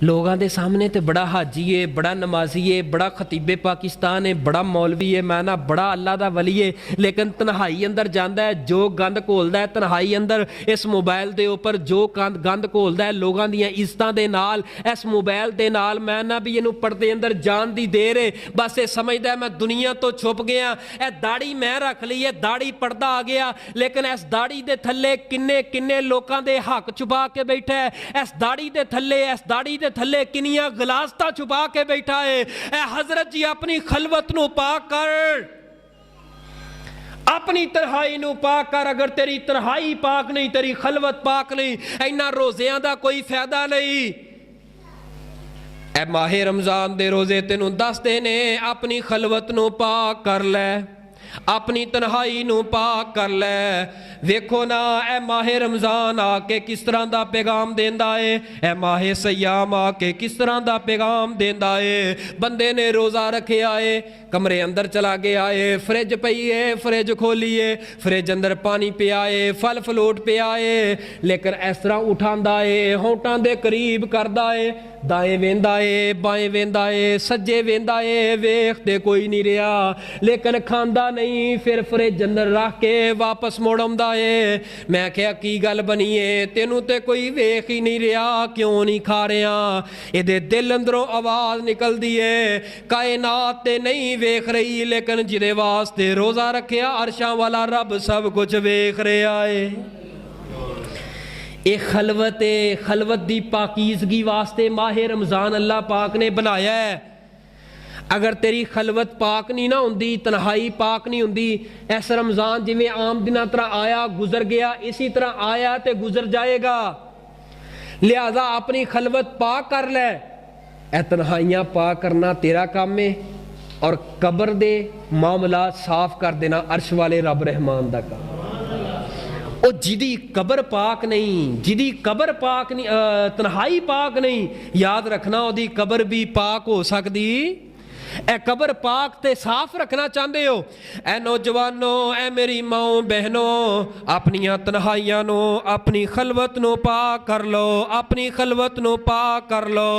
लोगों के सामने तो बड़ा हाजी है, बड़ा नमाजी है, बड़ा खतीबे पाकिस्तान है, बड़ा मौलवी है, मैं ना बड़ा अल्लाह का वली है, लेकिन तन्हाई अंदर जाता है जो गंद घोलता है तन्हाई अंदर इस मोबाइल के उपर जो गंद घोलता है लोगों दी इज्जतों के नाल इस मोबाइल के नाल मैं ना भी इनू पर्दे अंदर जान की देर है। बस ये समझदा है मैं दुनिया तो छुप गया, यह दाड़ी मैं रख ली है, दाड़ी पर्दा आ गया, लेकिन इस दाड़ी के थले किन्ने किन्ने लोगों के हक छुपा के बैठा है, इस दाड़ी के थले इस दाड़ी के थले किनिया गलासता छुपा के बैठा है। ए हजरत जी अपनी खलवत नू पाक कर, अपनी तन्हाई नू पाक कर। अगर तेरी तन्हाई पाक नहीं, तेरी खलवत पाक नहीं, इन्ना रोज़ियां दा कोई फायदा नहीं। ए माहे रमजान दे रोजे तेनू दसदे ने अपनी खलवत नू पाक कर लै, अपनी तन्हाई नू पाक कर लै। वेखो ना ए माहे रमजान आके किस तरह का पैगाम देंदा है, ए माहे सयाम आके किस तरह का पैगाम देंदा है। बंदे ने रोज़ा रखे आए, कमरे अंदर चला गया है, फ्रिज पई है, फ्रिज खोलीए, फ्रिज अंदर पानी पिया है, फल फलूट पिया है, लेकिन इस तरह उठांदा है, होंठां दे करीब करदा है, दाएं वेंदा है, बाएं वेंदा है, सज्जे वेंदा है, वेखते कोई नहीं रहा, लेकिन खांदा नहीं। फिर फ्रिज अंदर रख के वापस मुड़ आउंदा है। मैं क्या की गल बनी है, तेनू ते कोई वेख ही नहीं रहा, क्यों नहीं खा रहा? ये दिल अंदरों आवाज निकलती है, कायनात ते नहीं वेख रही, लेकिन जिदे वास्ते रोजा रखिया अरशां वाला रब सब कुछ वेख रहा है। ये खलवत है, खलवत की पाकीज़गी वास्ते माहे रमज़ान अल्लाह पाक ने बनाया है। अगर तेरी खलवत पाक नहीं ना होंदी, तन्हाई पाक नहीं होंदी, इस रमज़ान जिमें आम दिनों तरह आया गुजर गया, इसी तरह आया तो गुजर जाएगा। लिहाजा अपनी खलवत पाक कर लै, ए तन्हाइयाँ पाक करना तेरा काम है, और कब्र दे मामला साफ कर देना अर्श वाले रब रहमान दा काम। ਉਹ ਜਿਹਦੀ कबर पाक नहीं, ਜਿਹਦੀ कबर पाक नहीं, तन्हाई पाक नहीं, याद रखना ਉਹਦੀ कबर भी पाक हो सकती। ए कबर पाक ते साफ रखना चाहते हो, ए नौजवानों, ए मेरी माओ बहनों, अपनिया तन्हाइयां नो अपनी खलवत नो पाक कर लो, अपनी खलवत नो पाक कर लो।